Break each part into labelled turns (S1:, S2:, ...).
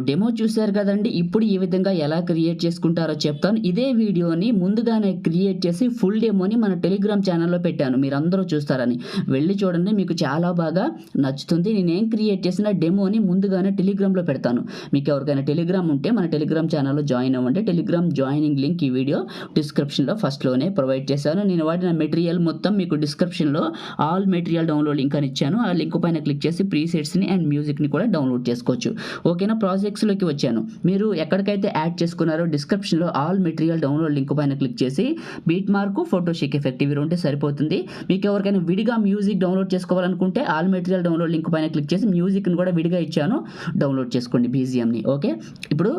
S1: Demo చూశారు కదండి. ఇప్పుడు ఈ విధంగా ఎలా క్రియేట్ చేసుకుంటారో చెప్తాను. ఇదే వీడియోని ముందుగానే క్రియేట్ చేసి ఫుల్ డెమోని మన టెలిగ్రామ్ ఛానల్లో పెట్టాను, మీరందరూ చూస్తారని. వెళ్ళి చూడండి, మీకు చాలా బాగా నచ్చుతుంది. నేనేం క్రియేట్ చేసిన డెమోని ముందుగానే టెలిగ్రామ్లో పెడతాను. మీకు ఎవరికైనా టెలిగ్రామ్ ఉంటే మన టెలిగ్రామ్ ఛానల్లో జాయిన్ అవ్వండి. టెలిగ్రామ్ జాయినింగ్ లింక్ ఈ వీడియో డిస్క్రిప్షన్లో ఫస్ట్లోనే ప్రొవైడ్ చేశాను. నేను వాడిన మెటీరియల్ మొత్తం మీకు డిస్క్రిప్షన్లో ఆల్ మెటీరియల్ డౌన్లోడ్ లింక్ అని ఇచ్చాను. ఆ లింక్ పైన క్లిక్ చేసి ప్రీసెట్స్ని అండ్ మ్యూజిక్ని కూడా డౌన్లోడ్ చేసుకోవచ్చు. ఓకేనా, ప్రాజెక్ట్స్లోకి వచ్చాను. మీరు ఎక్కడికైతే యాడ్ చేసుకున్నారో డిస్క్రిప్షన్లో ఆల్ మెటీరియల్ డౌన్లోడ్ లింక్ పైన క్లిక్ చేసి బీట్ మార్క్, ఫోటోషేక్ ఎఫెక్ట్ ఇవి ఉంటే సరిపోతుంది. మీకు ఎవరికైనా విడిగా మ్యూజిక్ డౌన్లోడ్ చేసుకోవాలనుకుంటే ఆల్ మెటీరియల్ డౌన్లోడ్ లింక్ పైన క్లిక్ చేసి మ్యూజిక్ని కూడా విడిగా ఇచ్చాను, డౌన్లోడ్ చేసుకోండి BGMని. ఓకే, ఇప్పుడు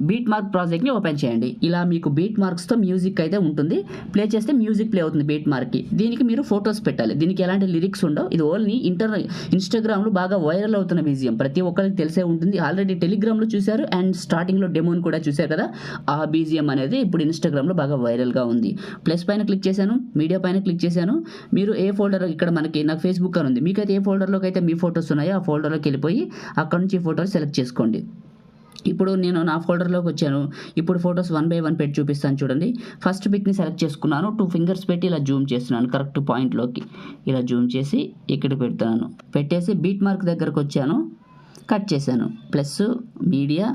S1: బీట్ మార్క్ ప్రాజెక్ట్ని ఓపెన్ చేయండి. ఇలా మీకు బీట్ మార్క్స్తో మ్యూజిక్ అయితే ఉంటుంది. ప్లే చేస్తే మ్యూజిక్ ప్లే అవుతుంది బీట్ మార్క్కి. దీనికి మీరు ఫొటోస్ పెట్టాలి. దీనికి ఎలాంటి లిరిక్స్ ఉండవు. ఇది ఓన్లీ ఇన్స్టాగ్రామ్లో బాగా వైరల్ అవుతున్న BGM, ప్రతి ఒక్కరికి తెలిసే ఉంటుంది. ఆల్రెడీ టెలిగ్రామ్లో చూశారు అండ్ స్టార్టింగ్లో డెమోని కూడా చూశారు కదా. ఆ BGM అనేది ఇప్పుడు ఇన్స్టాగ్రామ్లో బాగా వైరల్గా ఉంది. ప్లస్ పైన క్లిక్ చేశాను, మీడియా పైన క్లిక్ చేశాను. మీరు ఏ ఫోల్డర్, ఇక్కడ మనకి నాకు ఫేస్బుక్ అని ఉంది, మీకైతే ఏ ఫోల్డర్లోకి అయితే మీ ఫొటోస్ ఉన్నాయో ఆ ఫోల్డర్లోకి వెళ్ళిపోయి అక్కడ నుంచి ఈ ఫోటోలు సెలెక్ట్ చేసుకోండి. ఇప్పుడు నేను నా ఫోల్డర్లోకి వచ్చాను. ఇప్పుడు ఫొటోస్ 1 by 1 పెట్టి చూపిస్తాను చూడండి. ఫస్ట్ పిక్ని సెలెక్ట్ చేసుకున్నాను. 2 ఫింగర్స్ పెట్టి ఇలా జూమ్ చేస్తున్నాను కరెక్ట్ పాయింట్లోకి. ఇలా జూమ్ చేసి ఇక్కడ పెడుతున్నాను. పెట్టేసి బీట్ మార్క్ దగ్గరకు వచ్చాను, కట్ చేశాను. ప్లస్ మీడియా,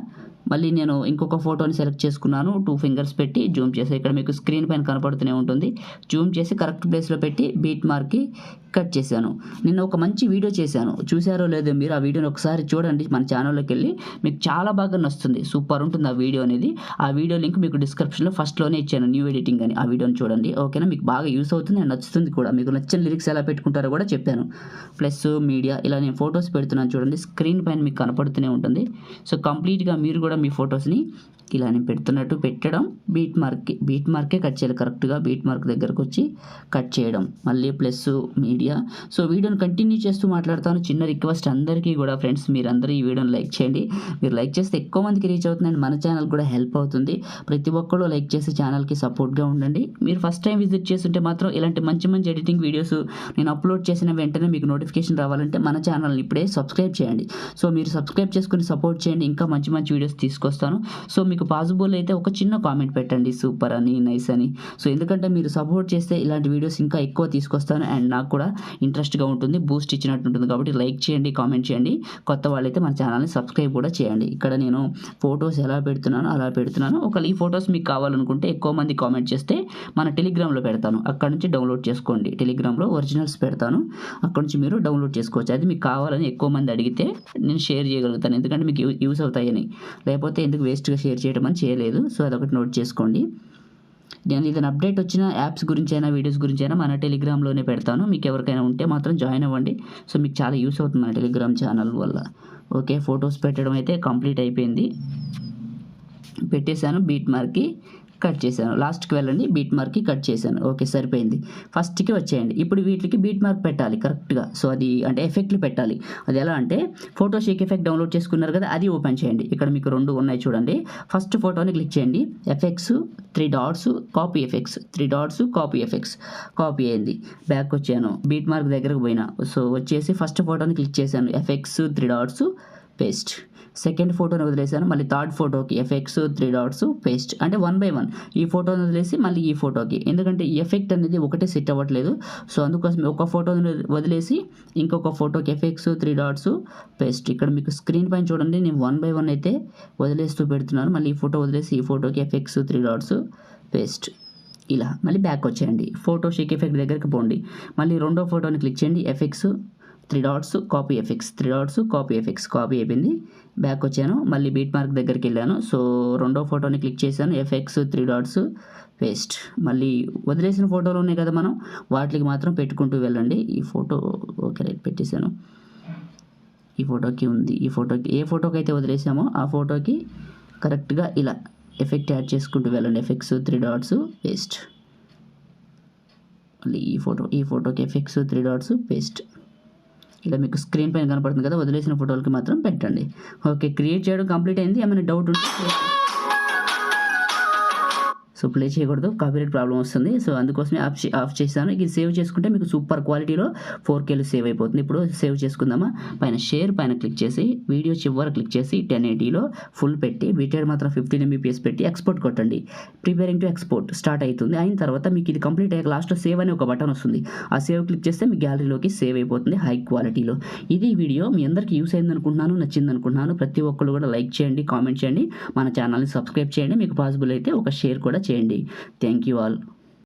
S1: మళ్ళీ నేను ఇంకొక ఫోటోని సెలెక్ట్ చేసుకున్నాను. 2 ఫింగర్స్ పెట్టి జూమ్ చేసి, ఇక్కడ మీకు స్క్రీన్ పైన కనపడుతూనే ఉంటుంది. జూమ్ చేసి కరెక్ట్ ప్లేస్లో పెట్టి బీట్ మార్క్కి కట్ చేశాను. నిన్న ఒక మంచి వీడియో చేశాను, చూసారో లేదో మీరు. ఆ వీడియోని ఒకసారి చూడండి, మన ఛానల్లోకి వెళ్ళి మీకు చాలా బాగా నచ్చుతుంది. సూపర్ ఉంటుంది ఆ వీడియో అనేది. ఆ వీడియో లింక్ మీకు డిస్క్రిప్షన్లో ఫస్ట్లోనే ఇచ్చాను, న్యూ ఎడిటింగ్ అని. ఆ వీడియోని చూడండి. ఓకేనా, మీకు బాగా యూస్ అవుతుంది అండ్ నచ్చుతుంది కూడా. మీకు నచ్చిన లిరిక్స్ ఎలా పెట్టుకుంటారో కూడా చెప్పాను. ప్లస్ మీడియా, ఇలా నేను ఫొటోస్ పెడుతున్నాను చూడండి. స్క్రీన్ పైన మీకు కనపడుతూనే ఉంటుంది. సో కంప్లీట్గా మీరు కూడా మీ ఫొటోస్ని ఇలా నేను పెడుతున్నట్టు పెట్టడం, బీట్ మార్కే కట్ చేయాలి. కరెక్ట్గా బీట్ మార్క్ దగ్గరకు వచ్చి కట్ చేయడం, మళ్ళీ ప్లస్ మీడియా. సో వీడియోని కంటిన్యూ చేస్తూ మాట్లాడతాను. చిన్న రిక్వెస్ట్ అందరికీ కూడా, ఫ్రెండ్స్ మీరందరూ ఈ వీడియోని లైక్ చేయండి. మీరు లైక్ చేస్తే ఎక్కువ మందికి రీచ్ అవుతుందండి, మన ఛానల్ కూడా హెల్ప్ అవుతుంది. ప్రతి ఒక్కరు లైక్ చేసి ఛానల్కి సపోర్ట్గా ఉండండి. మీరు ఫస్ట్ టైం విజిట్ చేస్తుంటే మాత్రం ఇలాంటి మంచి మంచి ఎడిటింగ్ వీడియోస్ నేను అప్లోడ్ చేసిన వెంటనే మీకు నోటిఫికేషన్ రావాలంటే మన ఛానల్ని ఇప్పుడే సబ్స్క్రైబ్ చేయండి. సో మీరు సబ్స్క్రైబ్ చేసుకుని సపోర్ట్ చేయండి, ఇంకా మంచి మంచి వీడియోస్ తీసుకొస్తాను. సో మీకు పాసిబుల్ అయితే ఒక చిన్న కామెంట్ పెట్టండి, సూపర్ అని, నైస్ అని. సో ఎందుకంటే మీరు సపోర్ట్ చేస్తే ఇలాంటి వీడియోస్ ఇంకా ఎక్కువ తీసుకొస్తాను అండ్ నాకు కూడా ఇంట్రెస్ట్గా ఉంటుంది, బూస్ట్ ఇచ్చినట్టు ఉంటుంది. కాబట్టి లైక్ చేయండి, కామెంట్ చేయండి. కొత్త వాళ్ళైతే మన ఛానల్ని సబ్స్క్రైబ్ కూడా చేయండి. ఇక్కడ నేను ఫొటోస్ ఎలా పెడుతున్నానో అలా పెడుతున్నాను. ఒకవేళ ఈ ఫొటోస్ మీకు కావాలనుకుంటే ఎక్కువ మంది కామెంట్ చేస్తే మన టెలిగ్రామ్లో పెడతాను, అక్కడ నుంచి డౌన్లోడ్ చేసుకోండి. టెలిగ్రామ్లో ఒరిజినల్స్ పెడతాను, అక్కడ నుంచి మీరు డౌన్లోడ్ చేసుకోవచ్చు. అది మీకు కావాలని ఎక్కువ మంది అడిగితే నేను షేర్ చేయగలుగుతాను, ఎందుకంటే మీకు యూస్ అవుతాయని. లేకపోతే ఎందుకు వేస్ట్గా షేర్ చేయడం అని చేయలేదు. సో అదొకటి నోట్ చేసుకోండి. నేను ఏదైనా అప్డేట్ వచ్చిన యాప్స్ గురించి అయినా వీడియోస్ గురించి అయినా మన టెలిగ్రామ్లోనే పెడతాను. మీకు ఎవరికైనా ఉంటే మాత్రం జాయిన్ అవ్వండి. సో మీకు చాలా యూస్ అవుతుంది మన టెలిగ్రామ్ ఛానల్ వల్ల. ఓకే, ఫొటోస్ పెట్టడం అయితే కంప్లీట్ అయిపోయింది. పెట్టేశాను, బీట్ మార్క్కి కట్ చేశాను. లాస్ట్కి వెళ్ళండి, బీట్ మార్క్కి కట్ చేశాను. ఓకే, సరిపోయింది. ఫస్ట్కి వచ్చేయండి. ఇప్పుడు వీటికి బీట్ మార్క్ పెట్టాలి కరెక్ట్గా. సో అది అంటే ఎఫెక్ట్లు పెట్టాలి. అది ఎలా అంటే ఫోటోషేక్ ఎఫెక్ట్ డౌన్లోడ్ చేసుకున్నారు కదా, అది ఓపెన్ చేయండి. ఇక్కడ మీకు 2 ఉన్నాయి చూడండి. ఫస్ట్ ఫోటోని క్లిక్ చేయండి, effects 3 dots, copy effects 3 dots, copy effects. Copy అయింది. బ్యాక్ వచ్చాను, బీట్ మార్క్ దగ్గరకు పోయినా. సో వచ్చేసి ఫస్ట్ ఫోటోని క్లిక్ చేశాను, ఎఫెక్ట్స్ 3 డాట్స్, పేస్ట్. సెకండ్ ఫోటోని వదిలేసాను, మళ్ళీ థర్డ్ ఫోటోకి ఎఫెక్ట్స్ 3 డాట్స్, పేస్ట్. అంటే 1 by 1 ఈ ఫోటోని వదిలేసి మళ్ళీ ఈ ఫోటోకి, ఎందుకంటే ఈ ఎఫెక్ట్ అనేది ఒకటే సెట్ అవ్వట్లేదు. సో అందుకోసం ఒక ఫోటోని వదిలేసి ఇంకొక ఫోటోకి ఎఫెక్ట్స్ 3 డాట్స్, పేస్ట్. ఇక్కడ మీకు స్క్రీన్ పైన చూడండి, నేను 1 by 1 అయితే వదిలేస్తూ పెడుతున్నాను. మళ్ళీ ఈ ఫోటో వదిలేసి ఈ ఫోటోకి ఎఫెక్ట్స్ 3 డాట్స్, పేస్ట్. ఇలా మళ్ళీ బ్యాక్ వచ్చేయండి, ఫోటోషేక్ ఎఫెక్ట్ దగ్గరికి పోండి. మళ్ళీ రెండో ఫోటోని క్లిక్ చేయండి, effects 3 dots, copy effects 3 dots, copy effects. Copy అయిపోయింది. బ్యాక్ వచ్చాను, మళ్ళీ బీట్ మార్క్ దగ్గరికి వెళ్ళాను. సో రెండో ఫోటోని క్లిక్ చేశాను, ఎఫెక్ట్స్ 3 డాట్స్, పేస్ట్. మళ్ళీ వదిలేసిన ఫోటోలు ఉన్నాయి కదా మనం, వాటికి మాత్రం పెట్టుకుంటూ వెళ్ళండి. ఈ ఫోటో ఓకే రైట్ పెట్టేశాను. ఈ ఫోటోకి ఉంది, ఈ ఫోటోకి ఏ ఫోటోకి అయితే వదిలేసామో ఆ ఫోటోకి కరెక్ట్గా ఇలా ఎఫెక్ట్ యాడ్ చేసుకుంటూ వెళ్ళండి, ఎఫెక్ట్స్ 3 డాట్స్, పేస్ట్. మళ్ళీ ఈ ఫోటోకి ఎఫెక్ట్స్ 3 డాట్స్, పేస్ట్. ఇలా మీకు స్క్రీన్ పైన కనపడుతుంది కదా, వదిలేసిన ఫోటోలకి మాత్రం పెట్టండి. ఓకే, క్రియేట్ చేయడం కంప్లీట్ అయింది. ఏమైనా డౌట్ ఉంటే సో ప్లే చేయకూడదు, కాపీరైట్ ప్రాబ్లం వస్తుంది. సో అందుకోసమే ఆఫ్ చేశాను. ఇది సేవ్ చేసుకుంటే మీకు సూపర్ క్వాలిటీలో 4Kలో సేవ్ అయిపోతుంది. ఇప్పుడు సేవ్ చేసుకుందామా. పైన షేర్ పైన క్లిక్ చేసి వీడియో చివరి క్లిక్ చేసి 1080లో ఫుల్ పెట్టి బిట్రేట్ మాత్రం 15 MBPS పెట్టి ఎక్స్పోర్ట్ కొట్టండి. ప్రిపేరింగ్ టు ఎక్స్పోర్ట్ స్టార్ట్ అవుతుంది. అయిన తర్వాత మీకు ఇది కంప్లీట్ అయ్యాక లాస్ట్లో సేవ్ అనే ఒక బటన్ వస్తుంది. ఆ సేవ్ క్లిక్ చేస్తే మీ గ్యాలరీలోకి సేవ్ అయిపోతుంది హై క్వాలిటీలో. ఇది వీడియో మీ అందరికీ యూస్ అయింది అనుకుంటున్నాను, నచ్చింది అనుకుంటున్నాను. ప్రతి ఒక్కరు కూడా లైక్ చేయండి, కామెంట్ చేయండి, మన ఛానల్ని సబ్స్క్రైబ్ చేయండి. మీకు పాసిబుల్ అయితే ఒక షేర్ కూడా చేయండి. Thank you all.